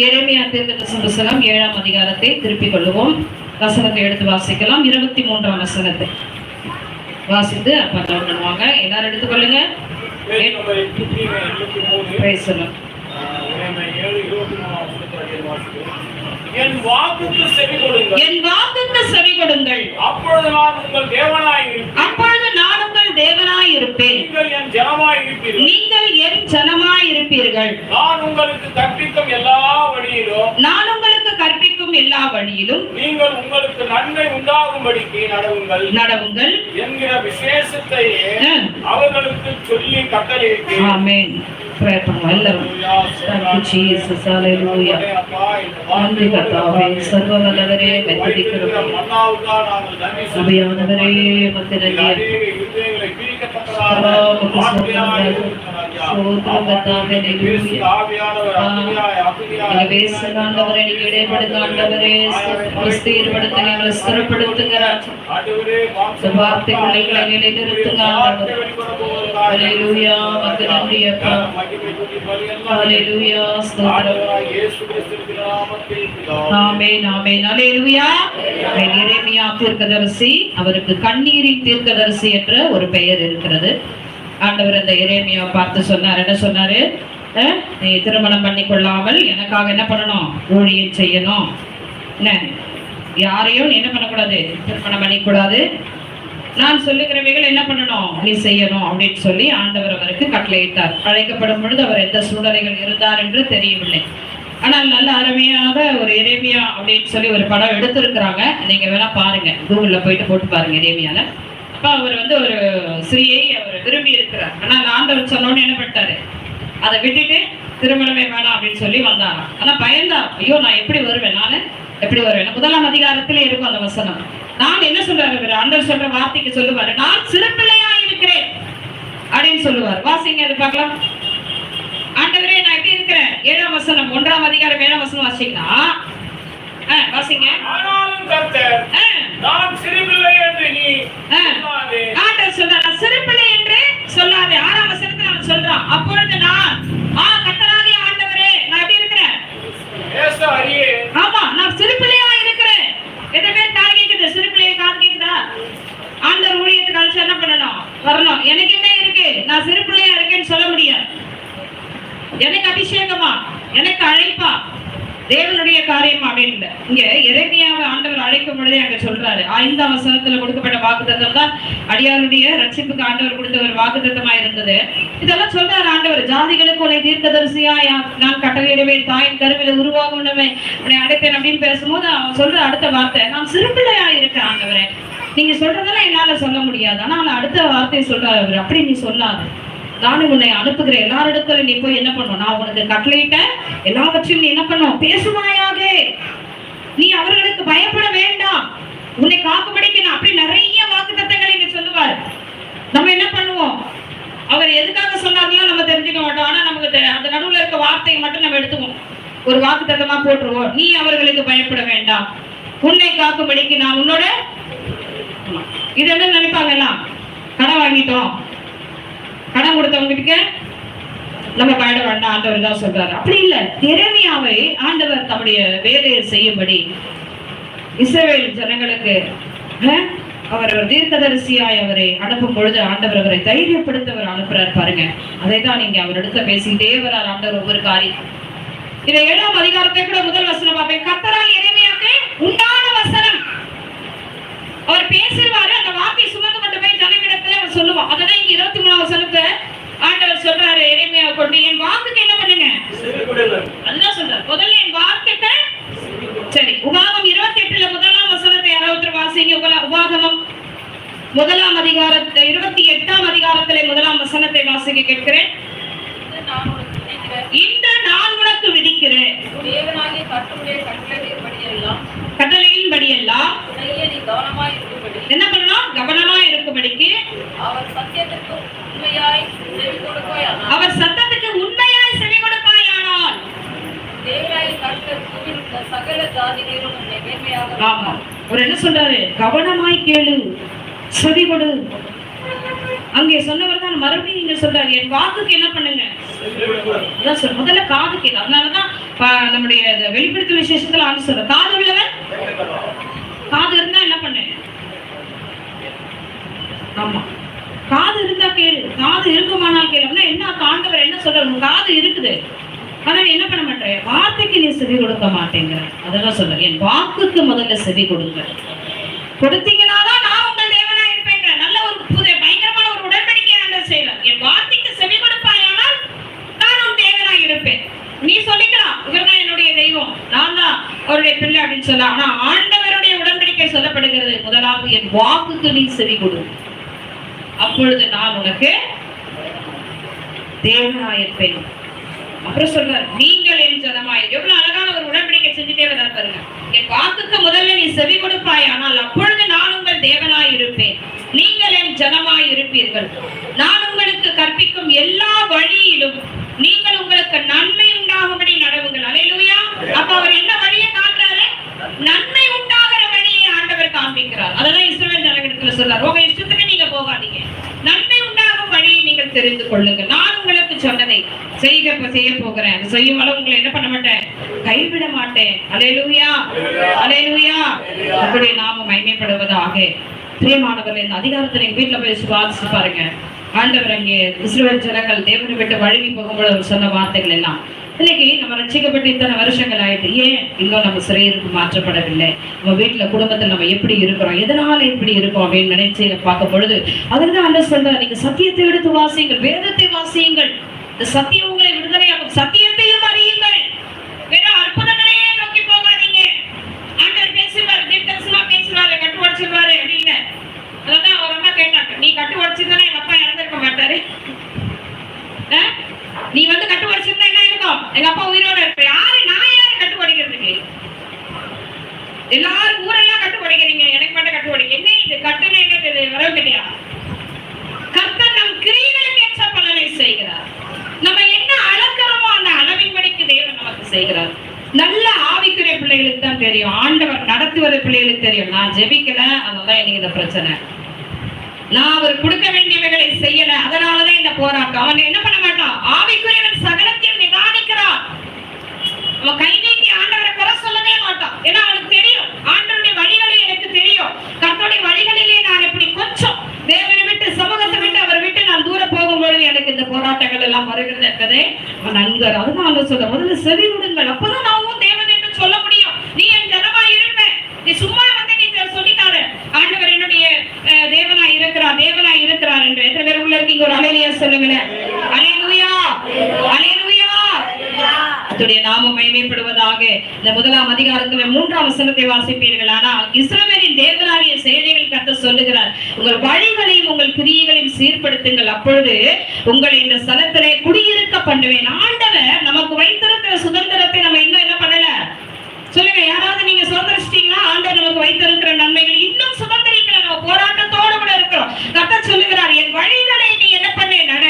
எரேமியா தீர்க்கதரிசன புத்தகம் 7ஆம் அதிகாரத்தை திருப்பிக் கொள்ளுவோம். வசனத்தை எடுத்து வாசிக்கலாம். 23ஆம் வசனத்தை வாசித்து அப்ப பண்ணுவாங்க. எல்லாரும் எடுத்துக்கொள்ளுங்க. என் வாக்குக்கு செவி கொடுங்கள். அப்பொழுது நான் உங்கள் தேவனாய் இருப்பேன். நீங்கள் என் ஜனமாய் இருப்பீர்கள். நான் உங்களுக்கு கற்பிக்கும் எல்லா வழியிலும் நீங்கள் உங்களுக்கு நன்மை உண்டாகும்படிக்கு நடவுங்கள் என்கிற விசேஷத்தையே அவர்களுக்கு சொல்லி கட்டளையிட்டேன். ஆமென். Pray பண்ணுவோம் எல்லாரும். Thank you Jesus. Hallelujah. நன்றி கர்த்தாவே. சர்வ வல்லவரே மெத்தடிக்கிறோம். அபியானவரே மத்திரலியே. சோத்ரம் கர்த்தாவே நெருங்கிய. எங்கள் பேசுகிறாண்டவரே நீங்க இடைப்படுத்த ஆண்டவரே ஸ்திரப்படுத்த எங்களை ஸ்திரப்படுத்துங்க ராஜா. வார்த்தைகளை நிலைநிறுத்துங்க ஆண்டவரே. ஹல்லேலூயா. மக்கு நன்றி அப்பா. ஹல்லேலூயா. ஸ்தோத்திரம். ஆமென் ஆமென். ஹல்லேலூயா. எரேமியா தீர்க்கதரிசி, அவருக்கு கண்ணீரின் தீர்க்கதரிசி என்ற ஒரு பெயர் இருக்கிறது. ஆண்டவர் அந்த எரேமியாவை பார்த்து சொன்னார். என்ன சொன்னாரு? நீ திருமணம் பண்ணி கொள்ளாமல் எனக்காக என்ன பண்ணணும்? ஊழியம் செய்யணும். என்ன யாரையும் நீ என்ன பண்ணக்கூடாது? திருமணம் பண்ணிக்கூடாது. நான் சொல்லுகிறவைகள் என்ன பண்ணணும்? நீ செய்யணும் அப்படின்னு சொல்லி ஆண்டவர் அவருக்கு கட்டளையிட்டார். அழைக்கப்படும் பொழுது அவர் எந்த சூழ்நிலைகள் இருந்தார் என்று தெரியவில்லை. ஆனால் நல்ல அருமையாக ஒரு எரேமியா அப்படின்னு சொல்லி ஒரு படம் எடுத்திருக்கிறாங்க. நீங்க வேணா பாருங்க, கூகுள்ல போயிட்டு போட்டு பாருங்க எரேமியால. அப்ப அவர் ஒரு ஸ்திரீயை அவர் விரும்பி இருக்கிறார். ஆனால் ஆண்டவர் சொன்னோன்னு என்ன பண்ணிட்டாரு? அதை விட்டுட்டு திருமணமே வேணாம் அப்படின்னு சொல்லி வந்தாராம். ஆனா பயந்தா, ஐயோ நான் எப்படி வருவேன்? எப்படி வருவேன்? 1ஆம் அதிகாரத்திலே இருக்கும் அந்த வசனம். நான் என்ன சொல்றாரு? ஆண்டவர் சொல்ற வார்த்தைக்கு சொல்லுவாரு, நான் சிறு பிள்ளையா இருக்கிறேன் அப்படின்னு சொல்லுவார். வாசிங்க அது பார்க்கலாம். ஆண்டவரே நான் எப்படி இருக்கிறேன்? 7ஆம் வசனம் 1ஆம் அதிகாரம் 7ஆம் வசனம் வாசிங்கன்னா வாசிங்க. ஆனாலும் கர்த்தர் நான் சிறு பிள்ளை என்று நீ சொல்லாதே. ஆண்டவர் சொல்றார், சிறு பிள்ளை என்று சொல்லாதே. 6ஆம் வசனத்துல அவன் சொல்றான், அப்பொழுது நான் கர்த்தராகிய ஆண்டவரே நான் எப்படி இருக்கிறேன்? ஆமா, நான் சிறு பிள்ளையா இருக்கிறேன். எத்தனை பேர் காது கேக்குது? சிறு பிள்ளைய காது கேக்குதா? ஆண்டவர் ஊழியத்துக்கு அழைச்சு என்ன பண்ணணும்? வரணும். எனக்கு என்ன இருக்கு? நான் சிறு பிள்ளையா இருக்கேன்னு சொல்ல முடியாது. எனக்கு அபிஷேகமா, எனக்கு அழைப்பா, தேவனுடைய காரியமா அப்படின்னு இங்க எரேமியாவை ஆண்டவர் அழைக்கும் பொழுதே அங்க சொல்றாரு. 5ஆம் வசனத்துல கொடுக்கப்பட்ட வாக்குத்தத்தம் தான் அடியாருடைய ரட்சிப்புக்கு ஆண்டவர் கொடுத்த ஒரு வாக்குத்தத்தமா இருந்தது. இதெல்லாம் சொல்றாரு ஆண்டவர். ஜாதிகளுக்கு உன்னை தீர்க்கதரிசியா நான் கட்டளையிடுவேன், தாயின் கருவில உருவாகும் உன்னை அடைப்பேன் அப்படின்னு பேசும்போது அவன் சொல்ற அடுத்த வார்த்தை, நான் சிறுபிள்ளையா இருக்கேன் ஆண்டவரே. நீங்க சொல்றதெல்லாம் என்னால சொல்ல முடியாது. ஆனா அடுத்த வார்த்தையை சொல்றாரு அவர், அப்படி நீ சொல்லாது, நானும் உன்னை அனுப்புகிறேன். எல்லாரிடத்துல நீ போய் என்ன பண்ணும்? நான் உனக்கு கட்டளையிட்ட எல்லாவற்றையும் நீ என்ன பண்ணும்? பேசுவாயாக. நீ அவர்களுக்கு பயப்பட வேண்டாம், உன்னை காக்கும்படிக்கு நான் அப்படி நிறைய வாக்குத்தத்தங்களை இங்க சொல்லுவார். நம்ம என்ன பண்ணுவோம்? அவர் எதுக்காக சொன்னார்லாம் நம்ம தெரிஞ்சுக்க மாட்டோம். ஆனா நமக்கு அந்த நடுவுல இருக்க வார்த்தையை மட்டும் நம்ம எடுத்துவோம், ஒரு வாக்குத்தத்தமா போட்டுருவோம். நீ அவர்களுக்கு பயப்பட வேண்டாம், உன்னை காக்கும்படிக்கு நான் உன்னோட. இது என்ன நினைப்பாங்க? எல்லாம் கடன் வாங்கிட்டோம், கடன் கொடுத்தவங்களுக்கு நம்ம பயப்பட வேண்டாம் ஆண்டவர் தான் சொல்றாரு. அப்படி இல்ல. எரேமியாவை ஆண்டவர் தம்முடைய வேலையை செய்யும்படி இஸ்ரவேல் ஜனங்களுக்கு அவர் தீர்க்கதரிசியாய் அவரை அனுப்பும் பொழுது ஆண்டவர் அவரை தைரியப்படுத்த அவர் அனுப்புறார். பாருங்க, அதை தான் நீங்க அவர் எடுத்த பேசிக்கிட்டே வரார் ஆண்டவர் ஒவ்வொரு காரியம். இதை 7ஆம் அதிகாரத்தை கூட முதல் வசனம் பார்ப்பேன். கர்த்தரால் எரேமியாவுக்கு உண்டான வசனம் அவர் பேசுவாரு. அந்த வார்த்தை சுமந்து கொண்டு போய் ஜனங்களிடத்துல அவர் சொல்லுவான். அதான் இங்க 23ஆம் வசனத்தை ஆண்டவர் சொல்றாரு எரேமியாவை கொண்டு, என் வாக்குக்கு என்ன பண்ணுங்க? அதுதான் சொல்றாரு. முதல்ல என் வாக்குக்கு. சரி, உபாகமம் 28ல 1ஆம் வசனத்தை யாராவது வாசிங்க. உபாகமம் 1ஆம் அதிகாரத்தை 28ஆம் அதிகாரத்திலே 1ஆம் வசனத்தை வாசிக்க கேட்கிறேன். இன்று நான் உனக்கு விதிக்கிறேன் கட்டளையின்படி எல்லாம் என்ன பண்ணணும்? கவனமா இருக்கும்படிக்கு அவர் சத்தத்துக்கு உண்மையாய் செவி கொடுப்பாயானால் ஆமா, அவர் என்ன சொல்றாரு? கவனமாய் கேளு, செவி கொடு. அங்கே சொன்னவர் தான் மறுபடியும் இங்க சொல்றாரு, என் வாக்குக்கு என்ன பண்ணுங்க? அதான் சொல்ற முதல்ல காது கேட்கும். அதனாலதான் நம்முடைய வெளிப்படுத்தும் விசேஷத்துல ஆண்டு சொல்ற காது உள்ளவன் காது இருந்தா என்ன பண்ணு. ஆமா காது இருந்தா கேளு, காது இருக்குமானால் கேளு. அப்படின்னா என்ன ஆண்டவர் என்ன சொல்ற, காது இருக்குது ஆனா என்ன பண்ண மாட்டேன், வார்த்தைக்கு நீ செவி கொடுக்க மாட்டேங்கிற. அதெல்லாம் சொல்ற என் வாக்குக்கு முதல்ல செவி கொடுங்க, கொடுத்தீங்கன்னாதான் நான் உங்கள் தேவனா இருப்பேங்க. நல்ல ஒரு பயங்கரமான ஒரு உடன்படிக்கை ஆண்டவர் செய்யறார். என் வார்த்தைக்கு செவி கொடுப்பாயானால் நான் உன் தேவனா இருப்பேன். நீ சொல்லிக்கலாம் இவர்தான் என்னுடைய தெய்வம், நான் தான் அவருடைய பிள்ளை அப்படின்னு சொல்ல. ஆனா ஆண்டவருடைய உடன்படிக்கை சொல்லப்படுகிறது முதலாவது என் வாக்குக்கு நீ செவி கொடு, அப்பொழுது நான் உனக்கு தேவனா இருப்பேன். அப்புறம் சொல்றாரு நீங்கள் என் ஜனமாய். எவ்வளவு அழகான ஒரு உடன்படிக்கை செஞ்சுட்டே வர பாருங்க. என் வாக்குக்கு முதல்ல நீ செவி கொடுப்பாய், ஆனால் அப்பொழுது நான் உங்கள் தேவனாய் இருப்பேன், நீங்கள் என் ஜனமாய் இருப்பீர்கள். நான் உங்களுக்கு கற்பிக்கும் எல்லா வழியிலும் நீங்கள் உங்களுக்கு நன்மை உண்டாகும்படி நடவுங்கள். அல்லேலூயா. அப்ப அவர் என்ன வழியை காட்டுறாரு, நன்மை உண்டாகிற வழியை ஆண்டவர் காண்பிக்கிறார். அதெல்லாம் இஸ்ரவேல் ஜனங்களிடத்துல சொல்றார், உங்க இஷ்டத்துக்கு நீங்க போகாதீங்க, நன்மை உண்டாகும் வழியை நீங்கள் தெரிந்து கொள்ளுங்க. நான் உங்களுக்கு சொன்னதை செய்ய போகிறேன், செய்யும் அளவு உங்களை என்ன பண்ண மாட்டேன், கைவிட மாட்டேன். அல்லேலூயா அல்லேலூயா. அப்படி நாம மகிமைப்படுவதாக. பிரியமானவர்களே, இந்த அதிகாரத்தை நீங்க வீட்டுல போய் சுவாசிச்சு பாருங்க. ஆண்டவர் அங்கே இஸ்ரவேல் ஜனங்கள் தேவனை விட்டு வழுகி போகும்போது அவர் சொன்ன வார்த்தைகள் எல்லாம் இன்னைக்கு நம்ம ரட்சிக்கப்பட்டு இத்தனை வருஷங்கள் ஆயிட்டு ஏன் இன்னும் நம்ம சிறையிற்கு மாற்றப்படவில்லை, நம்ம வீட்டுல குடும்பத்தில் நம்ம எப்படி இருக்கிறோம், எதனால எப்படி இருக்கோம் அப்படின்னு நினைச்சு பார்க்கும் பொழுது அதுதான் ஆண்டவர் சொல்றார், நீங்க சத்தியத்தை எடுத்து வாசியுங்கள், வேதத்தை வாசியுங்கள், இந்த சத்தியம் உங்களை விடுதலையாகும், சத்தியத்தையும் அறியுங்கள், வேற அற்புதங்களையே நோக்கி போகாதீங்க. ஆண்டவர் பேசுவார், தீர்க்கதரிசனமா பேசுவாரு, கட்டு உடைச்சிருவாரு அப்படின்னு. அதான் ஒரு அம்மா கேட்டாங்க, நீ கட்டு உடைச்சிருந்தா எங்க அப்பா இறந்திருக்க மாட்டாரு, நீ வந்து கட்டு உடைச்சிருந்தா என்ன இருக்கும், எங்க அப்பா உயிரோட இருப்ப. யாரு நான் யாரு கட்டு உடைக்கிறதுக்கு, எல்லாரும் ஊரெல்லாம் கட்டு உடைக்கிறீங்க, எனக்கு மட்டும் கட்டு உடைக்க என்ன இது, கட்டுன்னு எங்க வரவு கிடையா. கர்த்தர் நம் கிரியைகளுக்கு ஏற்ற பலனை செய்கிறார், நம்ம என்ன அளக்கிறோமோ அந்த அளவின்படிக்கு தேவன் நமக்கு செய்கிறார். நல்ல ஆவிக்குரிய பிள்ளைகளுக்கு தான் தெரியும், ஆண்டவர் நடத்துவது பிள்ளைகளுக்கு தெரியும். நான் ஜெபிக்கல, அதனால எனக்கு இந்த பிரச்சனை, நான் அவர் கொடுக்க வேண்டியவைகளை செய்யல, அதனாலதான் இந்த போராட்டம். அவன் என்ன பண்ண மாட்டான், ஆவிக்குரியவன் சகலத்தையும் நிதானிக்கிறான். அவன் கை நீட்டி ஆண்டவரை குறை சொல்லவே மாட்டான். ஏன்னா அவனுக்கு தெரியும் ஆண்டவருடைய வழிகளை எனக்கு தெரியும், கர்த்தருடைய வழிகளிலே நான் எப்படி கொஞ்சம் தேவனை விட்டு சமூகத்தை விட்டு அவரை விட்டு நான் தூர போகும்பொழுது எனக்கு இந்த போராட்டங்கள் எல்லாம் வருகிறது என்பதே அவன் நன்கர். அதுதான் சொல்ல முதல்ல செவி விடுங்கள், அப்பதான் நாமும் தேவன் என்று சொல்ல முடியும். நீ என் ஜனமா இருப்பேன், நீ சும்மா வந்து நீ சொல்லிட்டாரு ஆண்டவர் என்னுடைய தேவனா இருக்கிறார், தேவனா இருக்கிறார் என்று. எத்தனை பேர் உள்ள இருக்கீங்க, ஒரு அல்லேலூயா சொல்லுங்களேன். அல்லேலூயா அல்லேலூயா. அதுடைய நாமம் மகிமைப்படுவதாக. இந்த முதலாம் அதிகாரத்துல 3ஆம் வசனத்தை வாசிப்பீர்கள். ஆனால் இஸ்ரவேலின் தேவனாகிய சேனைகள் கர்த்தர் சொல்லுகிறார், உங்கள் வழிகளையும் உங்கள் கிரியைகளையும் சீர்படுத்துங்கள், அப்பொழுது உங்களை இந்த ஸ்தலத்திலே குடியிருக்க பண்ணுவேன். ஆண்டவர் நமக்கு வைத்திருக்கிற சுதந்திரத்தை நம்ம இன்னும் என்ன பண்ணல சொல்லுங்க. யாராவது நீங்க சுதந்திரிச்சிட்டீங்களா? ஆண்டவர் நமக்கு வைத்திருக்கிற நன்மைகள் இன்னும் சுதந்திரிக்கல, நம்ம போராட்டத்தோடு கூட இருக்கிறோம். கர்த்தர் சொல்லுகிறார், என் வழிகளை நீ என்ன பண்ண நட,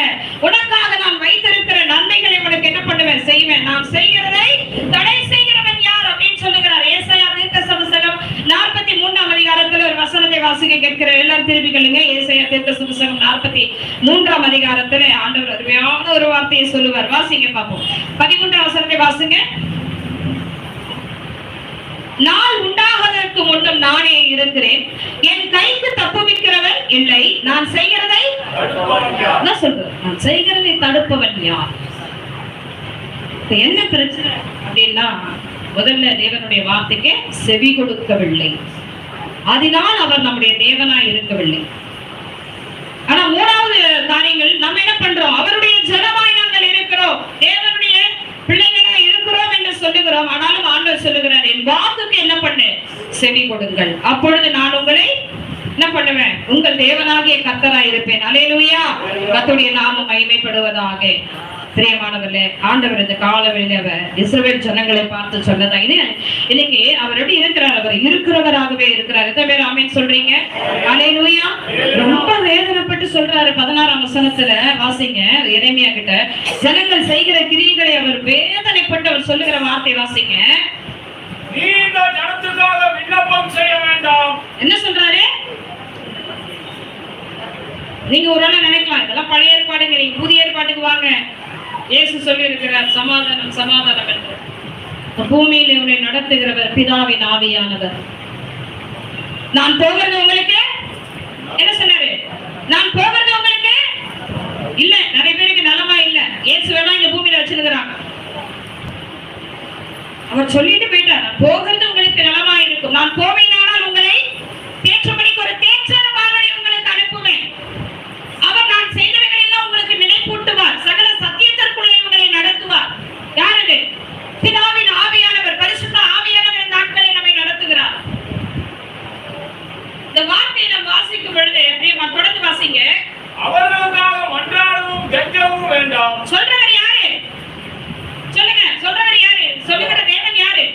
உனக்காக நான் வைத்திருக்கிற நன்மைகளை உனக்கு என்ன பண்ணுவேன், செய்வேன். நான் செய்கிறதை தடை செய்கிறவன் யார் அப்படின்னு சொல்லுகிறார். ஏசாயா தீர்க்கதரிசன புத்தகம் 43ஆம் அதிகாரத்துல ஒரு வசனத்தை வாசிக்க கேட்கிறேன். எல்லாரும் திருப்பி கேளுங்க. ஏசாயா தீர்க்கதரிசன புத்தகம் 43ஆம் அதிகாரத்துல ஆண்டவர் அருமையான ஒரு வார்த்தையை சொல்லுவார். வாசிங்க பாப்போம். 13ஆம் வசனத்தை வாசிங்க. நாள் உண்டாவதற்கு முன்னும் நானே இருக்கிறேன், என் கைக்கு தப்புவிக்கிறவன் இல்லை, நான் செய்கிறதை சொல்றேன், நான் செய்கிறதை தடுப்பவன் யார்? என்ன பிரச்சனை அப்படின்னா, முதல்ல தேவனுடைய வார்த்தைக்கு செவி கொடுக்கவில்லை, அதனால் அவர் நம்முடைய தேவனாய் இருக்கவில்லை. ஆனா 3வது காரியங்கள் நம்ம என்ன பண்றோம், அவருடைய ஜனமாய் நாங்கள் இருக்கிறோம், தேவனுடைய பிள்ளைகளா இருக்கிறோம் என்று சொல்லுகிறோம். ஆனாலும் ஆண்டவர் சொல்லுகிறார், என் வாக்குக்கு என்ன பண்ணு, செவி கொடுங்கள், அப்பொழுது நான் உங்களை என்ன பண்ணுவேன், உங்கள் தேவனாகிய கர்த்தராய் இருப்பேன். அல்லேலூயா. கர்த்தருடைய நாமம் மகிமைப்படுவதாக. பிரியமானவர்களே, ஆண்டவர் இந்த காலவெளியில அவர் இஸ்ரவேல் ஜனங்களை பார்த்து சொன்னதா, இன்னைக்கு அவர் எப்படி இருக்கிறார், அவர் இருக்கிறவராகவே இருக்கிறார். எத்தனை பேர் ஆமென் சொல்றீங்க? அல்லேலூயா. ரொம்ப வேதனைப்பட்டு சொல்றாரு. 16ஆம் வசனத்துல வாசிங்க, எரேமியா கிட்ட ஜனங்கள் செய்கிற கிரியைகளை அவர் வேதனைப்பட்டு அவர் சொல்லுகிற வார்த்தை வாசிங்க. நீ இந்த ஜனத்துக்காக விண்ணப்பம் செய்ய வேண்டாம். என்ன சொல்றாரு? நீங்க ஒரு நாள் நினைக்கலாம், இதெல்லாம் பழைய ஏற்பாடுங்க, நீங்க புதிய ஏற்பாட்டுக்கு வாங்க. இயேசு சொல்லி இருக்கிறார், சமாதானம் சமாதானம் என்று. பூமியில் உங்களை நடத்துகிறவர் பிதாவின் ஆவியானவர். நான் போகிறது உங்களுக்கு என்ன சொன்னாரு? நான் போகிறது உங்களுக்கு இல்ல. நிறைய பேருக்கு நலமா இல்ல. இயேசு வேணா இந்த பூமியில வச்சிருக்கிறாங்க. அவர் சொல்லிட்டு போயிட்டார், நான் போகிறது உங்களுக்கு நலமா இருக்கும். நான் போவேனானால் உங்களை தேற்றபடிக்கு ஒரு தேற்றன மாதிரி உங்களுக்கு அனுப்புவேன். அவர் நான் செய்தவைகள் எல்லாம் உங்களுக்கு நினைப்பூட்டுவார். சகல சத்தியத்திற்குள்ளே உங்களை நடத்துவார். யார் அது? பிதாவின் ஆவியானவர், பரிசுத்த ஆவியானவர் நாட்களை நம்மை நடத்துகிறார். இந்த வார்த்தையை நாம் வாசிக்கும் பொழுது பிரியமா தொடர்ந்து வாசிங்க. அவர்களுக்காக மன்றாடவும் கெஞ்சவும் வேண்டாம். சொல்றவர் யாரு? சொல்லுங்க. சொல்றவர் யாரு? சொல்லுகிற தேவன் யாரு?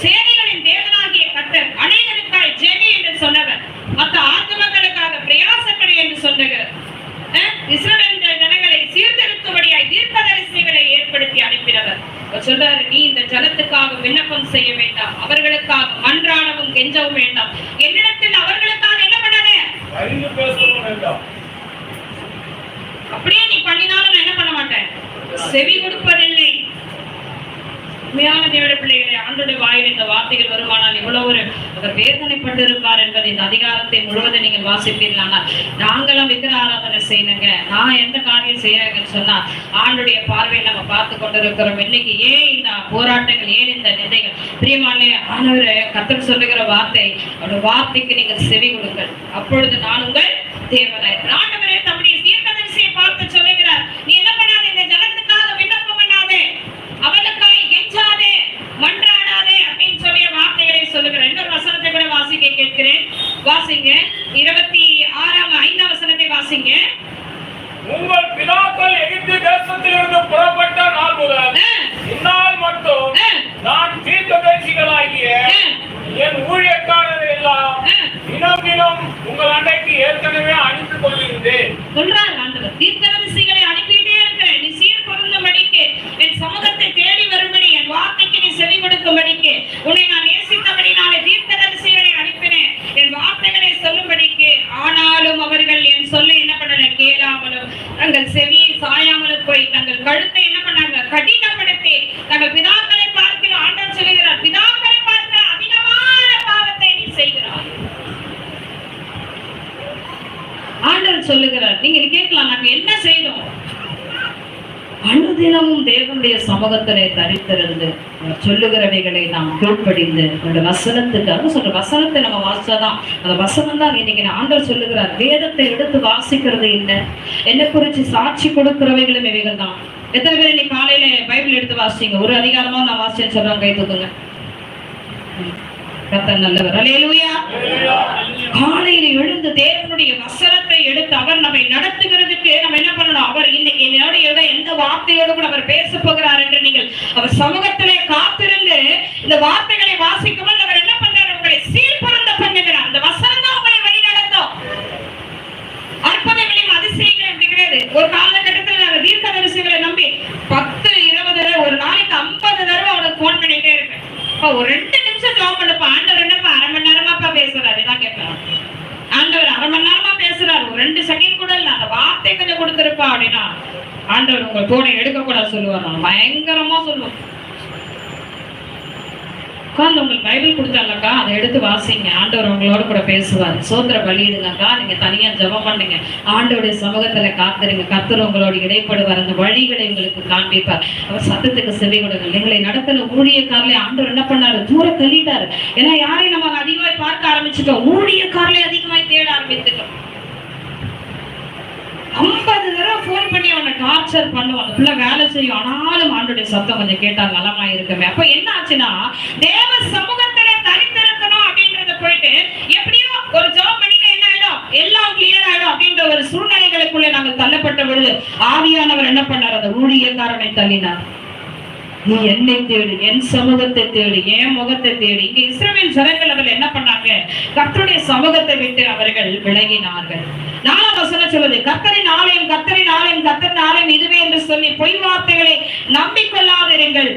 சேனைகளின் தேவனாகிய கர்த்தர். அநேகருக்காய் ஜெபி என்று சொன்னவர், மற்ற ஆத்துமக்களுக்காக பிரயாசப்படு என்று சொன்னவர், இஸ்ரவேல் ஜனங்களை சீர்திருத்தும்படியாய் தீர்க்கதரிசிகளை ஏற்படுத்தி அனுப்பினவர். சொல்றாரு, நீ இந்த ஜனத்துக்காக விண்ணப்பம் செய்ய வேண்டாம், அவர்களுக்காக மன்றாடவும் கெஞ்சவும் வேண்டாம். என்னிடத்தில் அவர்களுக்காக என்ன பண்ணாத? அறிந்து பேசவும் வேண்டாம். அப்படியே நீ பண்ணினாலும் நான் என்ன பண்ண மாட்டேன், செவி கொடுப்பதில்லை. உண்மையான தேவனுடைய பிள்ளைகளை, ஆண்டோட வாயில் இந்த வார்த்தைகள் வருமானால் இவ்வளவு அவர் வேதனைப்பட்டு இருப்பார் என்பதை இந்த அதிகாரத்தை முழுவதும் நீங்கள் வாசிப்பீர்களானால், நாங்களும் விக்கிர ஆராதனை செய்யணுங்க, நான் எந்த காரியம் செய்யறேங்கன்னு சொன்னா ஆண்டுடைய பார்வையில் நம்ம பார்த்து கொண்டிருக்கிறோம். இன்னைக்கு ஏன் இந்த போராட்டங்கள், ஏன் இந்த நிலைகள்? பிரியமானே, ஆண்டவர் கர்த்தர் சொல்லுகிற வார்த்தை, அவருடைய வார்த்தைக்கு நீங்கள் செவி கொடுங்கள், அப்பொழுது நான் உங்கள் தேவனாய். ஆண்டவரே தம்முடைய தீர்க்கதரிசியை பார்த்து சொல்லுகிறார், நீ என்ன பண்ணாதே, இந்த ஜனத்துக்காக விண்ணப்பம் பண்ணாதே, அவளுக்காய் கெஞ்சாதே, மன்றாடாதே அப்படின்னு சொல்லிய வார்த்தைகளை சொல்லுகிறேன். இன்னொரு வசனத்தை கூட வாசிக்க கேட்கிறேன். வாசிங்க. 26 வசனத்தை வாசிங்க. உங்கள் பிதாக்கள் எகிப்து தேசத்திலிருந்து புறப்பட்ட நாள் முதல் இந்நாள் மட்டும் நான் தீர்க்கதரிசிகளாகிய என் ஊழியக்காரரை எல்லாம் தினம் தினம் உங்கள் அண்டைக்கு ஏற்கனவே அனுப்பி கொண்டிருந்தேன். சொல்றார் ஆண்டவர், தீர்க்கதரிசிகளை அனுப்பிட்டே இருக்கிறேன். நீ சீர் பொருந்தும்படிக்கு, என் சமூகத்தை தேடி வரும்படி, என் வார்த்தைக்கு நீ செவி கொடுக்கும்படிக்கு, உன்னை நான் நேசித்தபடினாலே தீர்க்கதரிசிகளை அனுப்பினேன், என் வார்த்தைகளை சொல்லும்படிக்கு. ஆனாலும் அவர்கள் என் சொல்லை என்ன பண்ணல, கேளாமலும் தங்கள் செவியை சாயாமலும் போய் தங்கள் கழுத்தை என்ன பண்ணாங்க, கடினப்படுத்தி தங்கள் பிதாக்களை பார்க்கிற. ஆண்டவர் சொல்லுகிறார், பிதாக்களை பார்க்கிற அதிகமான பாவத்தை நீ செய்கிறாய். ஆண்டவர் சொல்லுகிறார், நீங்க கேட்கலாம், நாங்க என்ன செய்தோம்? அனுதினமும் தேவனுடைய சமூகத்திலே தரித்திருந்து சொல்லுகிறவைகளை நாம் கீழ்ப்படிந்து அந்த வசனத்துக்கு சொல்ற வசனத்தை நம்ம வாசிச்சாதான், அந்த வசனம் தான் இன்னைக்கு ஆண்டவர் சொல்லுகிறார். வேதத்தை எடுத்து வாசிக்கிறது இல்லை, என்ன குறிச்சு சாட்சி கொடுக்கிறவைகளும் இவைகள் தான். எத்தனை பேர் இன்னைக்கு காலையில பைபிள் எடுத்து வாசிச்சீங்க? ஒரு அதிகாரமா நான் வாசிச்சேன்னு சொல்றாங்க, கை தூக்குங்க. கர்த்தர் நல்லவர். அல்லேலூயா. காலையில எழுந்து தேவனுடைய வசனத்தை எடுத்து அவர் நம்மை நடத்துகிறதுக்கு நம்ம என்ன பண்ணணும்? அவர் இன்னைக்கு என்னோட எந்த வார்த்தையோடு கூட அவர் பேச போகிறார் என்று நீங்கள் அவர் சமூகத்திலே காத்திருந்து இந்த வார்த்தைகளை வாசிக்கும் போது அவர் என்ன பண்றாரு? உங்களை சீர்பொருந்த பண்ணுகிறார். அந்த வசனம் தான் உங்களை வழி நடத்தும். அற்புதங்களையும் அதிசயங்களும் எப்படி கிடையாது. ஒரு காலகட்டத்தில் நாங்க தீர்க்கதரிசிகளை நம்பி 10, 20 தடவை, ஒரு நாளைக்கு 50 தடவை அவனுக்கு போன் பண்ணிட்டே இருப்பேன். ஒரு 2 நிமிஷம் ஜாப் பண்ணப்ப ஆண்டவர் என்னப்பா 1/2 மணி நேரமாப்பா பேசுறாரு, இதான் கேட்பேன். ஆண்டவர் 1/2 மணி நேரமா பேசுறாரு, ஒரு 2 செகண்ட் கூட இல்ல, அந்த வார்த்தை கொஞ்சம் கொடுத்துருப்பா அப்படின்னா ஆண்டவர் உங்க போனை எடுக்க கூட சொல்லுவார். பயங்கரமா சொல்லுவோம். உட்கார்ந்து உங்களுக்கு பைபிள் கொடுத்தாங்கக்கா, அதை எடுத்து வாசிங்க, ஆண்டவர் உங்களோட கூட பேசுவார். சோத்திர பலியிடுங்கக்கா, நீங்க தனியா ஜெபம் பண்ணுங்க, ஆண்டவருடைய சமூகத்துல காத்துருங்க, கர்த்தர் உங்களோட இடைப்படுவார், அந்த வழிகளை உங்களுக்கு காண்பிப்பார். அவர் சத்தத்துக்கு செவி கொடுங்கள். எங்களை நடத்தின ஊழியக்காரர்களே ஆண்டவர் என்ன பண்ணாரு? தூர தள்ளிட்டாரு. ஏன்னா யாரையும் நம்ம அதிகமாய் பார்க்க ஆரம்பிச்சுட்டோம், ஊழியக்காரர்களே அதிகமாய் தேட ஆரம்பித்துட்டோம். 50 தடவை போன் பண்ணி அவனை டார்ச்சர் பண்ணுவாங்க. பிள்ளை வேலை செய்யும், ஆனாலும் ஆண்டோடைய சத்தம் கொஞ்சம் கேட்டா நலமா இருக்குமே. அப்ப என்ன ஆச்சுன்னா, தேவ சமூகத்திலே தரித்திருக்கணும் அப்படின்றத போயிட்டு எப்படியோ ஒரு ஜாப் பண்ணிட்டு என்ன ஆயிடும், எல்லாம் கிளியர் ஆயிடும் அப்படின்ற ஒரு சூழ்நிலைகளுக்குள்ளே நாங்கள் தள்ளப்பட்ட பொழுது ஆவியானவர் என்ன பண்ணார்? அந்த ஊழியக்காரனை தள்ளினார். நீ என்னை தேடு, என் சமூகத்தை தேடு, என் முகத்தை தேடு. இங்க இஸ்ரவேல் ஜனங்கள் அவர்கள் என்ன பண்ணாங்க? கர்த்தருடைய சமூகத்தை விட்டு அவர்கள் விலகினார்கள். 4ஆம் வசனம் சொல்லுது, கர்த்தரின் ஆலயம், கர்த்தரின் ஆலயம், கர்த்தரின் ஆலயம் இதுவே என்று சொல்லி பொய் வார்த்தைகளை நம்பிக்கொள்ளாதிருங்கள்.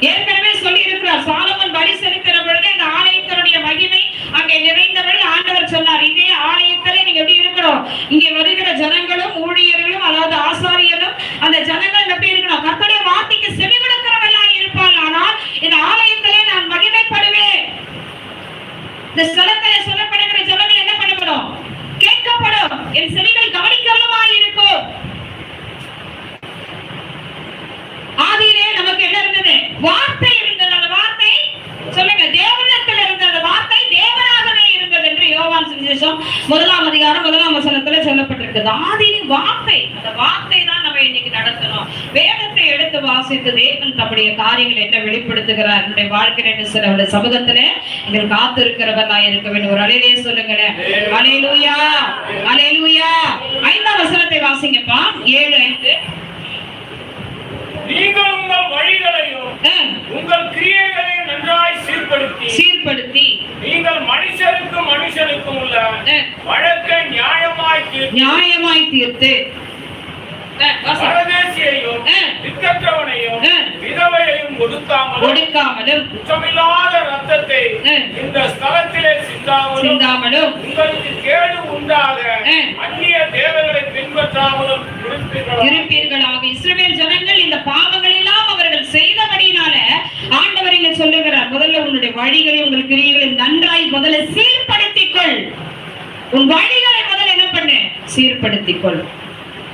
ஏற்கனவே சொல்லி இருக்கிறார், சாலமன் பலி செலுத்துற பொழுது இந்த ஆலயத்தினுடைய மகிமை அங்கே நிறைந்த பொழுது ஆண்டவர் சொன்னார், இதே ஆலயத்திலே நீங்க எப்படி இருக்கணும், இங்கே வருகிற ஜனங்களும் ஊழியர்களும் அதாவது ஆசாரியரும் அந்த ஜனங்கள் எப்படி இருக்கணும், கர்த்தருடைய வார்த்தைக்கு செவி கொடுக்கிறவர்களாக இருப்பார்கள். ஆனால் இந்த ஆலயத்திலே நான் மகிமைப்படுவேன். இந்த ஸ்தலத்திலே சொல்லப்படுகிற ஜனங்கள் என்ன பண்ணப்படும், கேட்கப்படும், என் செவிகள் கவனிக்கிறவமாய் இருக்கும். ஆதியிலே நமக்கு என்ன இருந்தது, வார்த்தை இருந்தது. அந்த வார்த்தை சொல்லுங்க, தேவனிடத்தில் இருந்த அந்த வார்த்தை தேவனாகவே இருந்தது என்று யோவான் சுவிசேஷம் 1ஆம் அதிகாரம் 1ஆம் வசனத்துல சொல்லப்பட்டிருக்கிறது. ஆதியின் வார்த்தை, அந்த வார்த்தை தான் நம்ம இன்னைக்கு நடத்தணும். வேதத்தை எடுத்து வாசித்து தேவன் தம்முடைய காரியங்களை என்ன வெளிப்படுத்துகிறார் என்னுடைய வாழ்க்கையில சில அவருடைய சமூகத்திலே நீங்கள் காத்து இருக்கிறவர்களாய் இருக்க வேண்டும். ஒரு அலையிலே சொல்லுங்களேன், அல்லேலூயா அல்லேலூயா. 5ஆம் வசனத்தை வாசிங்கப்பா, 7:5. நீங்கள் உங்கள் வழிகளையும் உங்கள் கிரியைகளையும் நன்றாய் சீர்படுத்தி நீங்கள் மனுஷனுக்கும் உள்ள வழக்கை நியாயமாய் தீர்த்து பரதேசியையும் திக்கற்றவனையும் விதவையையும் ஒடுக்காமலும் குற்றமில்லாத ரத்தத்தை இந்த ஸ்தலத்திலே சிந்தாமலும் உங்களுக்கு கேடு உண்டாக அந்நிய தேவர்களை பின்பற்றாமலும் இருப்பீர்களாக. இஸ்ரவேல் ஜனங்கள் இந்த பாவங்கள் எல்லாம் அவர்கள் செய்தபடினால ஆண்டவர் இங்க சொல்லுகிறார், முதல்ல உன்னுடைய வழிகளை உங்கள் கிரியைகளை நன்றாய் முதல்ல சீர்படுத்திக்கொள். உன் வழிகளை முதல்ல என்ன பண்ணு, சீர்படுத்திக்கொள்.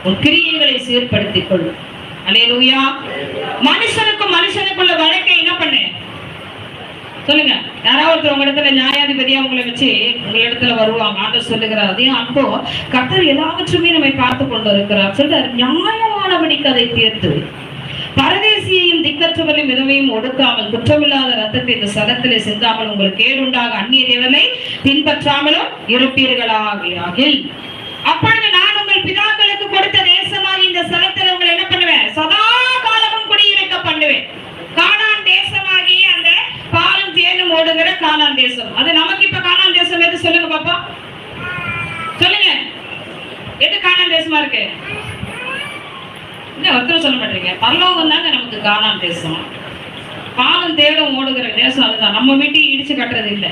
உன் கிரியைகளை சீர்படுத்திக்கொள். அல்லேலூயா. மனுஷனுக்குள்ள வழக்கை என்ன பண்ணு, சொல்லுங்க. யாராவது உங்க இடத்துல நியாயாதிபதியா உங்களை வச்சு உங்களிடத்துல வருவாங்க, ஆண்டவர் சொல்லுகிறார், அதையும் அப்போ கர்த்தர் எல்லாவற்றுமே நம்மை பார்த்து கொண்டு இருக்கிறார். சொல்றார், நியாயமானபடிக்கு அதை தீர்த்து பரதேசியையும் திக்கற்றவரையும் விதவையும் ஒடுக்காமல் குற்றமில்லாத ரத்தத்தை இந்த ஸ்தலத்திலே சிந்தாமல் உங்களுக்கு கேடுண்டாக அந்நிய தேவனை பின்பற்றாமலும் இருப்பீர்களாகில் அப்பொழுது நான் உங்கள் பிதாக்களுக்கு கொடுத்த தேசமாக இந்த ஸ்தலத்தில் உங்களை என்ன பண்ணுவேன், சதா காலமும் குடியிருக்க பண்ணுவேன். கானான் தேசமாகிய அந்த பாலும் தேனும் ஓடுகிற கானான் தேசம், அது நமக்கு இப்ப கானான் தேசம் எது சொல்லுங்க பாப்பா, சொல்லுங்க. எது கானான் தேசமா இருக்கு? ஒருத்தர் சொல்ல மாட்டீங்க. பரலோகம் தாங்க நமக்கு கானான் தேசம். பாலும் தேடும் ஓடுகிற தேசம் அதுதான். நம்ம வீட்டையும் இடிச்சு கட்டுறது இல்லை.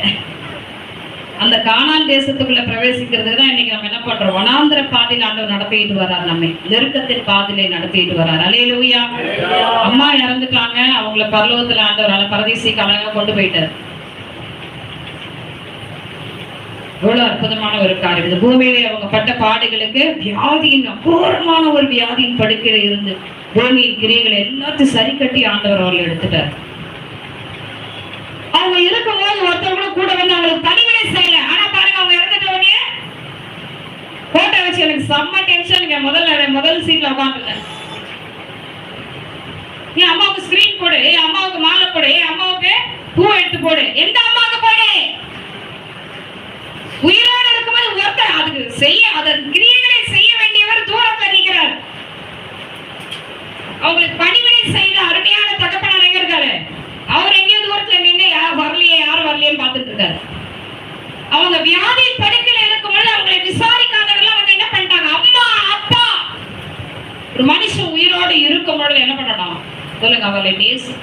அந்த கானான் தேசத்துக்குள்ள பிரவேசிக்கிறதுக்கு தான் இன்னைக்கு நம்ம என்ன பண்றோம், வனாந்திர பாதையில் ஆண்டவர் நடத்திட்டு வர்றார், நம்மை நெருக்கத்தின் பாதையிலே நடத்திட்டு வர்றார். அல்லேலூயா. அம்மா இறந்துட்டாங்க, அவங்கள பரலோகத்துல ஆண்டவர் பரதேசிக்கு அழகா கொண்டு போயிட்டார். எவ்வளவு அற்புதமான ஒரு காரியம். இந்த பூமியிலே அவங்க பட்ட பாடுகளுக்கு வியாதியின் அபூர்வமான ஒரு வியாதியின் படுக்கையில இருந்து பூமியின் கிரியைகளை எல்லாத்தையும் சரி கட்டி ஆண்டவர் அவர்களை எடுத்துட்டார். அவங்க இருக்கும்போது ஒருத்தவங்களும் கூட வந்து அவங்களுக்கு பணிவிடை செய்யல. ஆனா பாருங்க, அவங்க இறந்துட்டவனே போட்டோ வச்சு எனக்கு செம்ம டென்ஷன். முதல் சீட்ல உட்காந்துட்டேன். என் அம்மாவுக்கு ஸ்கிரீன் போடு, என் அம்மாவுக்கு மாலை போடு, என் அம்மாவுக்கு பூ எடுத்து போடு. எந்த அம்மாவுக்கு போடு? உயிரோடு இருக்கும்போது ஒருத்தர் அதுக்கு செய்ய, அதன் கிரியைகளை செய்ய வேண்டியவர் தூரத்துல நிற்கிறார். அவங்களுக்கு பணிவிடை செய்த அருமையான தகப்பனார் எங்க இருக்காரு? அவர் எங்கேயோ தூரத்துல நின்று யாரும் வரலையேன்னு பார்த்துட்டு இருக்காரு. அவங்க வியாதி படுக்கையில இருக்கும்போது அவங்களை விசாரிக்காதவர்கள் வந்து என்ன பண்ணிட்டாங்க, அம்மா அப்பா. ஒரு மனுஷன் உயிரோடு இருக்கும் பொழுது என்ன பண்ணணும் சொல்லுங்க, அவர்களை பேசி.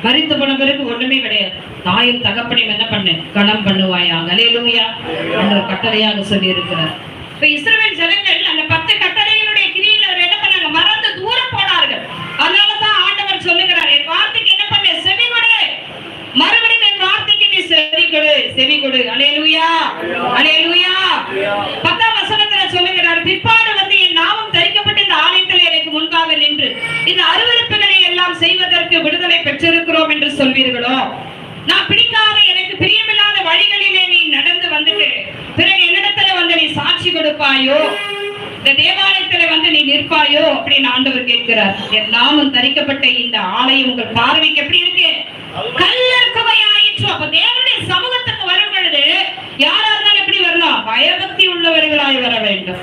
மரித்து போன பிறகு ஒண்ணுமே கிடையாது. தாயும் தகப்பனையும் என்ன பண்ணு, கணம் பண்ணுவாயாக. அல்லேலூயா. என்ற கட்டளையாக சொல்லி இருக்கிறார். இப்ப இஸ்ரவேல் ஜனங்கள் அந்த 10 கட்டளைகளுடைய கிரியில் அவர் என்ன பண்ணாங்க, மறந்து தூரம் போனார்கள். அதனாலதான் ஆண்டவர் சொல்லுகிறார், என் வார்த்தைக்கு என்ன பண்ண, செவி கொடு. மறுபடியும் என் வார்த்தைக்கு நீ செவி கொடு. அல்லேலூயா அல்லேலூயா. 10ஆம் வசனத்துல சொல்லுகிறார், பிற்பாடு வந்து என் நாமம் தரிக்கப்பட்ட இந்த ஆலயத்தில் எனக்கு முன்பாக நின்று இந்த அருவருப்புகளை எல்லாம் செய்வதற்கு விடுதலை பெற்றிருக்கிறோம் என்று சொல்வீர்களோ? நான் பிடிக்காத எனக்கு பிரியமில்லாத வழிகளிலே நீ நடந்து வந்துட்டு பிறகு என்னிடத்துல வந்து நீ சாட்சி கொடுப்பாயோ, இந்த தேவாலயத்துல வந்து நீ நிற்பாயோ அப்படின்னு ஆண்டவர் கேட்கிறார். என் நாமம் தரிக்கப்பட்ட இந்த ஆலயம் உங்கள் பார்வைக்கு எப்படி இருக்கு? கல்லறுக்குவையாயிற்று. அப்ப தேவனுடைய சமூகத்துக்கு வரும் பொழுது யாரா இருந்தாலும் எப்படி வரணும்? பயபக்தி உள்ளவர்களாய் வர வேண்டும்.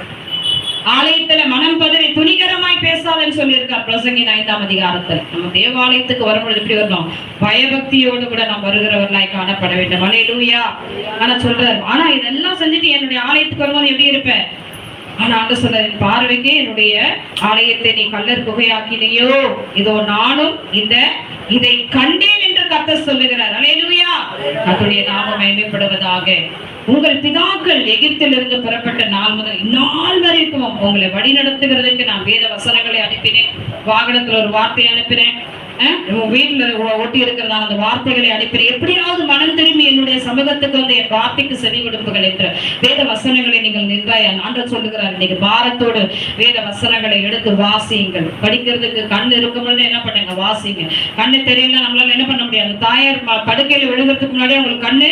ஆலயத்துல மனம் பதறி துணிகரமாய் பேசாதன்னு சொல்லியிருக்கார் பிரசங்கி 5ஆம் அதிகாரத்தில். நம்ம தேவாலயத்துக்கு வரும்பொழுது எப்படி வரணும்? பயபக்தியோடு கூட நாம் வருகிறவர்களாய் காணப்பட வேண்டும். அல்லேலூயா. ஆனா சொல்றாரு, ஆனா இதெல்லாம் செஞ்சுட்டு என்னுடைய ஆலயத்துக்கு வரும்போது எப்படி இருப்பேன்? ஆனா ஆண்டவர் சொல்றார், என் பார்வைக்கு என்னுடைய ஆலயத்தை நீ கல்லர் குகையாக்கினையோ, இதோ நானும் இதை கண்டேன் என்று கர்த்தர் சொல்லுகிறார். அல்லேலூயா. கர்த்தருடைய நாமம் மகிமைப்படுவதாக. உங்கள் பிதாக்கள் எகிப்திலிருந்து புறப்பட்ட நாள் முதல் இந்நாள் வரைக்கும் உங்களை வழி நடத்துகிறதுக்கு நான் வேத வசனங்களை அனுப்பினேன். வாகனத்துல ஒரு வார்த்தையை அனுப்பினேன், வீட்டுல ஒட்டி இருக்கிறதான அந்த வார்த்தைகளை அனுப்பினேன். எப்படியாவது மனம் திரும்பி என்னுடைய சமூகத்துக்கு வந்து என் வார்த்தைக்கு செவி கொடுப்புகள் என்ற வேத வசனங்களை நீங்கள் நின்றாய் ஆண்டவர் சொல்லுகிறார். இன்னைக்கு பாரத்தோடு வேத வசனங்களை எடுத்து வாசியுங்கள். படிக்கிறதுக்கு கண் இருக்கும் பொழுது என்ன பண்ணுங்க, வாசிங்க. கண்ணு தெரியல, நம்மளால என்ன பண்ண முடியாது. தாயார் படுக்கையில விழுகிறதுக்கு முன்னாடி அவங்களுக்கு கண்ணு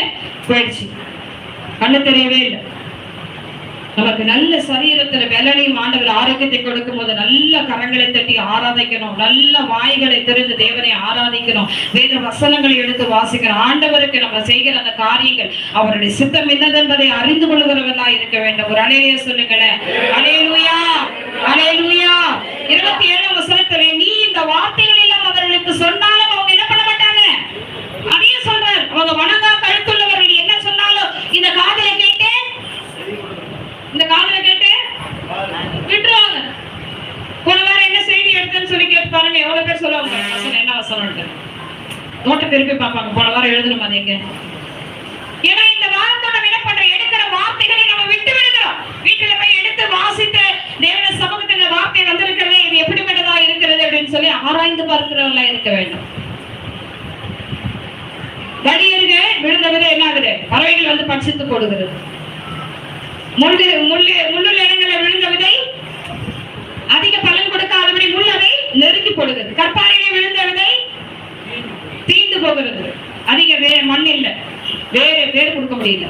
போயிடுச்சு, கண்ணு தெரியவே இல்லை. நமக்கு நல்ல சரீரத்துல வெள்ளனையும் ஆண்டவர் ஆரோக்கியத்தை கொடுக்கும் போது நல்ல கரங்களை தட்டி ஆராதிக்கணும், நல்ல வாய்களை திறந்து தேவனை ஆராதிக்கணும், வேத வசனங்களை எடுத்து வாசிக்கணும். ஆண்டவருக்கு நம்ம செய்கிற அந்த காரியங்கள் அவருடைய சித்தம் என்னது என்பதை அறிந்து கொள்கிறவர்களா இருக்க வேண்டும். ஒரு அலையிலேயே சொல்லுங்களேன், அல்லேலூயா அல்லேலூயா. 27ஆம் வசனத்திலே, நீ இந்த வார்த்தைகள் எல்லாம் அவர்களுக்கு சொன்னாலும் அவங்க என்ன பண்ண மாட்டாங்க. அதையும் சொல்றார், அவங்க வணங்கா கழுத்துள்ளவர்கள் என்ன சொன்னாலும் இந்த காதுல கேட்டு விட்டுருவாங்க. போன வாரம் என்ன செய்தி எடுத்தேன்னு சொல்லி கேட்டு பாருங்க, எவ்வளவு பேர் சொல்லுவாங்க என்ன வசனம் நோட்டை திருப்பி பார்ப்பாங்க. போன வாரம் எழுதணும் அது எங்க. ஏன்னா இந்த வாரத்தோட என்ன பண்ற, எடுக்கிற வார்த்தைகளை நம்ம விட்டு விடுகிறோம். வீட்டுல போய் எடுத்து வாசித்து தேவன சமூகத்துல வார்த்தை வந்திருக்கிறது, இது எப்படிப்பட்டதா இருக்கிறது அப்படின்னு சொல்லி ஆராய்ந்து பார்க்கிறவங்களா இருக்க வேண்டும். வடியருக விழுந்த விதை என்ன ஆகுது, பறவைகள் வந்து பட்சித்து போடுகிறது. முள்ளுள்ள இடங்களை விழுந்த விதை அதிக பலன் கொடுக்காதபடி முள் அதை நெருக்கி போடுகிறது. கற்பாறையிலே விழுந்த விதை தீந்து போகிறது. அதிக மண் இல்லை, வேறு கொடுக்க முடியல.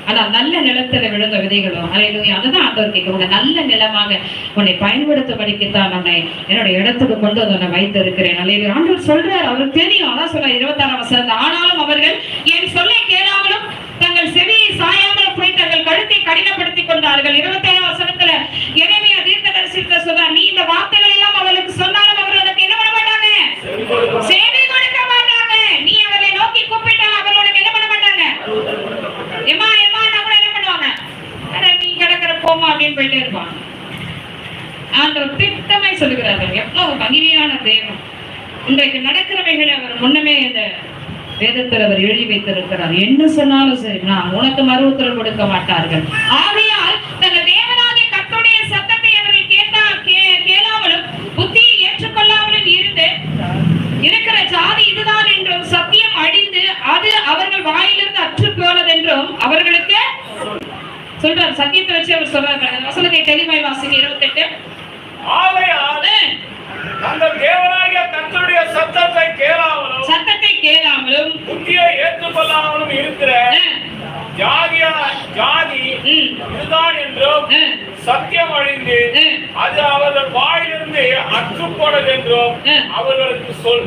ஆனா நல்ல நிலத்துல விழுந்த விதைகளும் அதுதான் ஆண்டவர் கேட்க, நல்ல நிலமாக உன்னை பயன்படுத்தபடிக்குத்தான் உன்னை என்னுடைய இடத்துக்கு கொண்டு வந்து உன்னை வைத்து இருக்கிறேன். ஆண்டவர் சொல்றாரு, அவருக்கு தெரியும். அதான் சொல்ற 26ஆம் வசனம், ஆனாலும் அவர்கள் என் சொல்லை கேளாமலும் தங்கள் செவியை சாயாமலும் போய் தங்கள் கழுத்தை கடினப்படுத்திக் கொண்டார்கள். 27ஆம் வசனத்துல எரேமியா தீர்க்கதரிசிட்ட சொல்றார், நீ இந்த வார்த்தைகள் எல்லாம் அவர்களுக்கு சொன்னாலும் அவர்கள் உனக்கு என்ன பண்ண மாட்டாங்க, செவி கொடுக்க மாட்டாங்க. நீ அவர்களை நோக்கி கூப்பிட்டால் அவர்கள் உனக்கு என்ன பண்ண மாட்டாங்க, எம்மா எம்மா கூட என்ன பண்ணுவாங்க, நீ கிடக்கிற போமா அப்படின்னு போயிட்டே இருப்பாங்க. ஆண்டவர் திட்டமாய் சொல்லுகிறார்கள். எவ்வளவு மகிமையான தேவன். இன்றைக்கு நடக்கிறவைகளை அவர் முன்னமே இந்த வேதத்தில் அவர் எழுதி வைத்திருக்கிறார். என்ன சொன்னாலும் சரி, நான் உனக்கு மறு உத்தரவு கொடுக்க மாட்டார்கள். ஆகையால் தங்கள் தேவனாகிய கர்த்தருடைய சத்தத்தை அவர்கள் கேளாமலும் புத்தியை ஏற்றுக்கொள்ளாமலும் இருக்கிற ஜாதி இதுதான் என்றும் சத்தியம் அழிந்து அது அவர்கள் வாயிலிருந்து அற்று போனதென்றும் அவர்களுக்கு சொல்றார். சத்தியத்தை வச்சு அவர் சொல்றாரு. வசனத்தை தெளிவாய் வாசிங்க. 28. ஆகையால் தங்கள் தேவனாகிய கர்த்தருடைய சத்தத்தை கேளாமலும் புத்தியை ஏற்றுக்கொள்ளாமலும் இருக்கிற ஜாதி இதுதான் என்றும் சத்தியம் அழிந்து அது அவர்கள் வாயிலிருந்து அற்றுப்போனது என்றும் அவர்களுக்கு சொல்.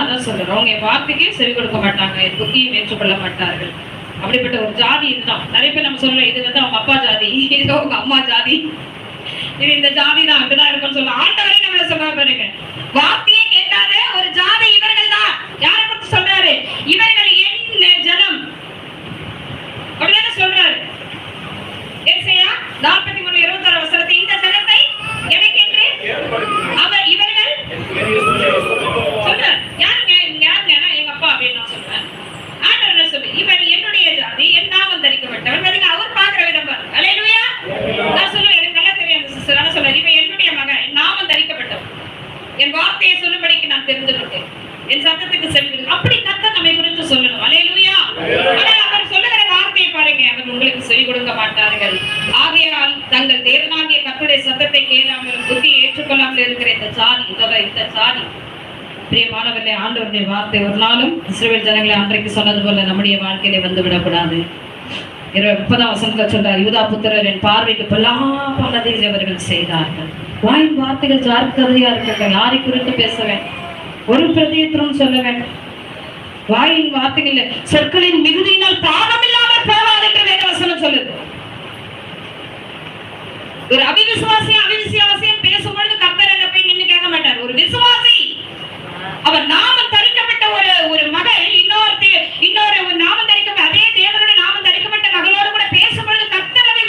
அதான் சொல்றேன், அவங்க வார்த்தைக்கே செவி கொடுக்க மாட்டாங்க, என் புத்தியை ஏற்றுக்கொள்ள மாட்டார்கள். அப்படிப்பட்ட ஒரு ஜாதி இதுதான். நிறைய பேர் நம்ம சொல்றோம், இது வந்து அவங்க அப்பா ஜாதி, இது அவங்க அம்மா ஜாதி, இது இந்த ஜாதி தான் அப்படிதான் இருக்கும்னு சொல்ல. ஆண்டவரே நம்மள சொல்ற பாருங்க, வார்த்தையே கேட்காத ஒரு ஜாதி இவர்கள் தான். யாரை பத்தி சொல்றாரு, இவர்கள் என் ஜனம் அப்படிதானே சொல்றாரு. ஏசாயா 43:26 வசனத்தை, இந்த ஜனத்தை எனக்கென்று அவர் இவர்கள் சொல்றார். யாருங்க எங்க அப்பா அப்படின்னு நான் சொல்றேன். ஆண்டவர் சொல்லு, இவர் என்னுடைய ஜாதி, என் நாமம் தரிக்கப்பட்டவர். அவர் பாக்குற விதம். அல்லேலூயா. நான் சொல்லுவேன், எனக்கு நல்லா தெரியும் சிஸ்டர். நான் சொல்றேன், இவன் என்னுடைய மகன், நாமம் தரிக்கப்பட்டவர், என் வார்த்தையை சொல்லும்படிக்கு நான் தெரிஞ்சிருக்கேன், என் சத்தத்துக்கு செல்வது. அப்படி கர்த்தர் நம்மை குறித்து சொல்லணும். அல்லேலூயா. ஆனால் அவர் சொல்லுகிற வார்த்தையை பாருங்க, அவர் உங்களுக்கு செவி கொடுக்க மாட்டார்கள். ஆகையால் தங்கள் தேவனாகிய கர்த்தருடைய சத்தத்தை கேளாமல் புத்தியை ஏற்றுக்கொள்ளாமல் இருக்கிற இந்த சாதி பிரியமானவர்களே, ஆண்டவருடைய வார்த்தை ஒரு நாளும் இஸ்ரவேல் ஜனங்களை அன்றைக்கு சொன்னது போல நம்முடைய வாழ்க்கையிலே வந்து விடக்கூடாது. 30ஆம் வசனத்துல சொல்றார், யூதா புத்திரர் என் பார்வைக்கு பொல்லாப்பானதை அவர்கள் செய்தார்கள். வாயின் வார்த்தைகள் ஜாக்கிரதையா இருக்கட்டும். யாரை குறித்து பேசவேன், ஒரு பிரதியத்திலும் சொல்லுவேன். வாயின் வார்த்தைகள் சொற்களின் மிகுதியினால் பாவம் இல்லாமல் போவாது என்று வேத வசனம் சொல்லுது. ஒரு அவிசுவாசியம் பேசும்பொழுது கர்த்தர் அங்க போய் நின்று கேட்க மாட்டார். ஒரு விசுவாசி, அவர் நாமம் தரிக்கப்பட்ட ஒரு மகள் இன்னொரு நாமம் தரிக்கப்பட்ட அதே தேவனுடைய நாமம் தரிக்கப்பட்ட மகளோடு கூட பேசும்பொழுது கர்த்தர் அதை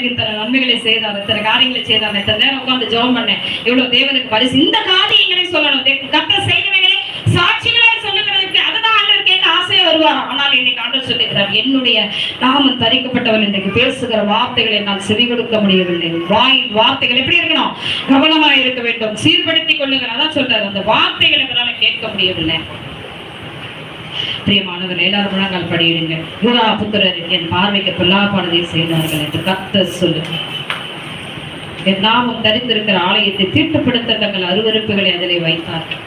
எனக்கு இத்தனை நன்மைகளை செய்தார், இத்தனை காரியங்களை செய்தார், இத்தனை நேரம் உட்கார்ந்து ஜெபம் பண்ணேன், இவ்வளவு தேவனுக்கு பரிசு, இந்த காரியங்களை சொல்லணும். கர்த்தர் செய்தவைகளை சாட்சிகளை சொல்லுகிறதுக்கு அதுதான் ஆண்டவர் கேட்க ஆசையா வருவார். ஆனால் இன்னைக்கு ஆண்டவர் சொல்லுகிறார், என்னுடைய நாமம் தரிக்கப்பட்டவன் இன்றைக்கு பேசுகிற வார்த்தைகளை நான் செவி கொடுக்க முடியவில்லை. வாயின் வார்த்தைகள் எப்படி இருக்கணும்? கவனமாக இருக்க வேண்டும், சீர்படுத்திக் கொள்ளுங்கள். அதான் சொல்றாரு, அந்த வார்த்தைகளை என்னால கேட்க முடியவில்லை. பிரியமானவர், எல்லாரும் முழங்கால் படியிடுங்க. யூதா புத்திரர் என் பார்வைக்கு பொல்லாப்பானதை செய்தார்கள் என்று கர்த்தர் சொல்லுகிறார். என் நாமம் தரித்திருக்கிற ஆலயத்தை தீட்டுப்படுத்த தங்கள் அருவருப்புகளை அதிலே வைத்தார்கள்.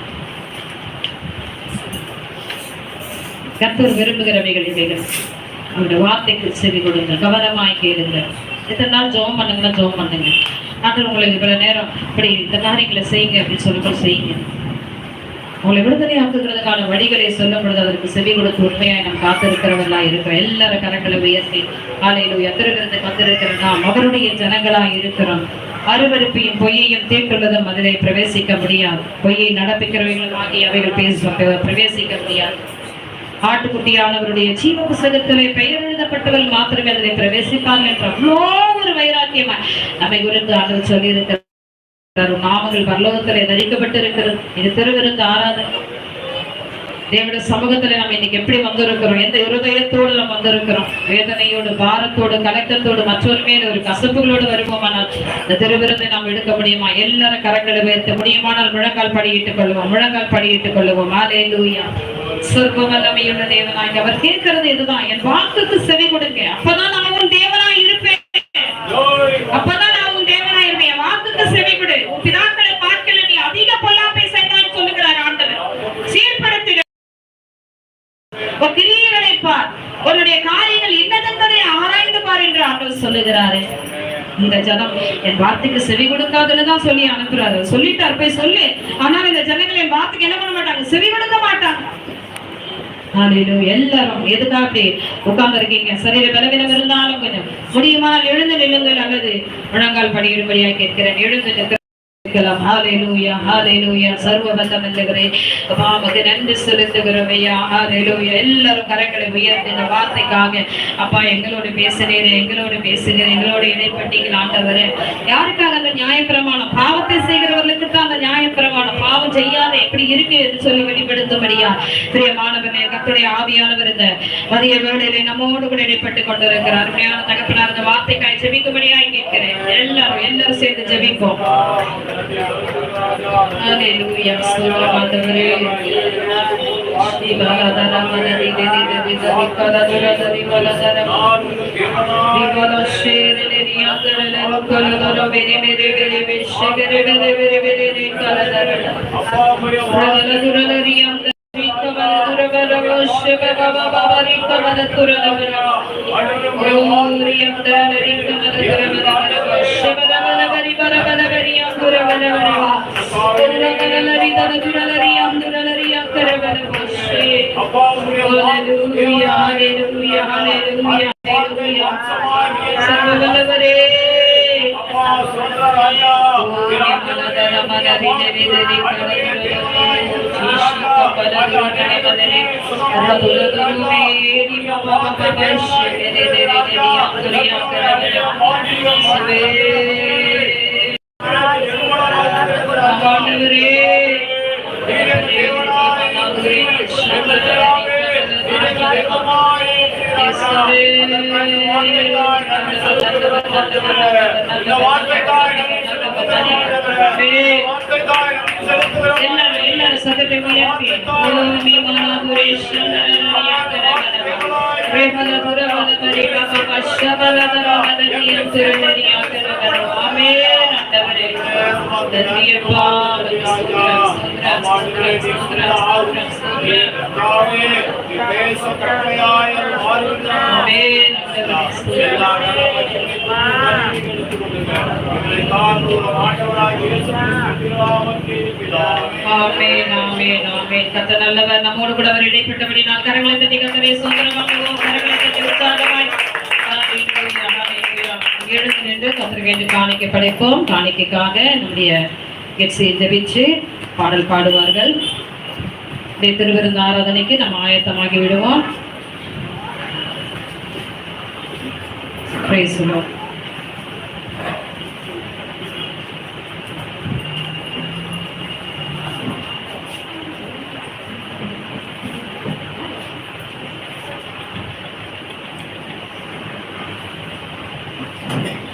கர்த்தர் விரும்புகிறவைகள் இவைகள். அவருடைய வார்த்தைக்கு செவி கொடுங்க, கவனமாய் கேளுங்க. எத்தனை நாள் ஜெபம் பண்ணுங்கன்னா ஜெபம் பண்ணுங்க. ஆண்டவர் உங்களுக்கு இவ்வளவு நேரம் இப்படி இந்த காரியங்களை செய்யுங்க அப்படின்னு சொல்லிட்டு செய்யுங்க. உங்களை விடுதலை ஆக்குகிறதுக்கான வழிகளை சொல்லும் பொழுது அதற்கு செவி கொடுத்து உண்மையாய் நாம் காத்திருக்கிறவர்களா இருக்கிறோம். எல்லாரும் கரங்களை உயர்த்தி காலையில் எத்திரவிருந்து வந்திருக்கிற நாம் அவருடைய ஜனங்களா இருக்கிறோம். அருவருப்பையும் பொய்யையும் தீட்டுள்ளதும் அதிலே பிரவேசிக்க முடியாது. பொய்யை நடப்பிக்கிறவர்களும் ஆகிய அவைகள் பிரவேசிக்க முடியாது. ஆட்டுக்குட்டியானவருடைய ஜீவ புஸ்தகத்திலே பெயர் எழுதப்பட்டவர்கள் மாத்திரமே அதிலே பிரவேசிப்பார்கள் என்ற அவ்வளோ ஒரு வைராக்கியமா நம்மை குறித்து ஆண்டவர் சொல்லி இருக்கிறார். நாமங்கள் பரலோகத்திலே தரிக்கப்பட்டு இருக்கிறது. இது திருவிருந்து ஆராதனை. தேவனுடைய சமூகத்துல நம்ம இன்னைக்கு எப்படி வந்திருக்கிறோம்? எந்த இருதயத்தோடு நம்ம வந்திருக்கிறோம்? வேதனையோடு, பாரத்தோடு, கலக்கத்தோடு, மற்றொரு மேல ஒரு கசப்புகளோடு வருவோமானால் இந்த திருவிருந்தை நாம் எடுக்க முடியுமா? எல்லாரும் கரங்களை உயர்த்த முடியுமானால் முழங்கால் படியிட்டுக் கொள்வோம், முழங்கால் படியிட்டுக் கொள்வோம். அல்லேலூயா. சொர்க்க வல்லமையுள்ள தேவனாய் அவர் கேட்கிறது இதுதான், என் வாக்குக்கு செவி கொடுங்க, அப்பதான் நான் உன் தேவனாய் இருப்பேன், அப்பதான் நான் உன் தேவனாய் இருப்பேன். என் வாக்குக்கு செவி கொடு. உன் பிதாக்களை பார்க்கல, நீ அதிக பொல்லாப்பை செய்தான்னு சொல்லுகிறார் ஆண்டவர். சீர்படுத்துக, கிரியைகளை பார், உன்னுடைய காரியங்கள் என்னதென்பதை ஆராய்ந்து பார் என்று ஆண்டவர் சொல்லுகிறாரு. இந்த ஜனம் என் வார்த்தைக்கு செவி கொடுக்காதுன்னு தான் சொல்லி அனுப்புறாரு. சொல்லிட்டார், போய் சொல்லு. ஆனால் இந்த ஜனங்கள் என் வார்த்தைக்கு என்ன பண்ண மாட்டாங்க? செவி கொடுக்க மாட்டாங்க. எல்லாரும் எதுக்காக அப்படி உட்கார்ந்து இருக்கீங்க? சரீர பலவீனம் இருந்தாலும் கொஞ்சம் முடியுமானால் எழுந்து நில்லுங்கள், அல்லது முழங்கால் படியிடும்படியா கேட்கிறேன். எழுந்து நிற்க ஹalleluya hallelujah சர்வ வல்லமையுள்ளவரே உமக்கு நன்றி செலுத்துகிறோம் ஐயா. ஹalleluya. எல்லாரும் கரங்களை உயர்த்தி இந்த வார்த்தைக்காக அப்பா எங்களோடு பேசுகிறீர், எங்களோடு பேசுகிறீர், எங்களோடு இடைப்பட்டீங்க ஆண்டவரே. யாருக்காக அந்த நியாயப்பிரமாணம்? பாவத்தை செய்கிறவர்களுக்கு தான் அந்த நியாயப்பிரமாணம். பாவம் செய்யாத எப்படி இருக்கு என்று சொல்லி வெளிப்படுத்தும்படியா பிரியமானவரே கர்த்தருடைய ஆவியானவர் இந்த மதிய வேளையிலே நம்மோடு கூட இடைப்பட்டுக் கொண்டிருக்கிறார். அருமையான தகப்பனார், இந்த வார்த்தைக்காய் ஜெபிக்கும்படியாய் கேட்கிறேன். எல்லாரும் சேர்ந்து ஜெபிப்போம். Hallelujah. Suramadare Divaladara Manadi Dikadadura Divaladara Divala Shere Niyadara Koladara Vere Vere Vere Vere Vere Vere Vere Vere Kaladara Koladura Riyanda Rikamadura Vara Vashva Baba Baba Rikamadura Vara Riyanda Rikamadura Vara Vashva Baba Bari Bara Bara Bari Andura Vara Vara Koladara Dura Riyandura Riyakara Vara Vashve Hallelujah Hallelujah Hallelujah Hallelujah Sarvavallavare Swadaraya Viratadara Manadi Devi Devi Ishika Padadura Kadevadare Raduladurume Baba Baba Shve Dede Dede Yakura Yakara Vara எல்லாரும் சதத்தை உயர்த்தி கர்த்தர் நல்லவர், நம்மோடு கூட அவர் இடைப்பட்டபடி நான் கரங்களை தட்டி கர்த்தரை சுதந்திரமாக்குவோம். கரங்களை தட்டி உற்சாகமாய் எழுந்து நின்று கர்த்தருக்கு காணிக்கை படைப்போம். காணிக்கைக்காக நம்முடைய கெட்ஸை ஜெபிச்சு பாடல் பாடுவார்கள். திருவிருந்து ஆராதனைக்கு நம்ம ஆயத்தமாகி விடுவோம். Praise the Lord. ஆமென்.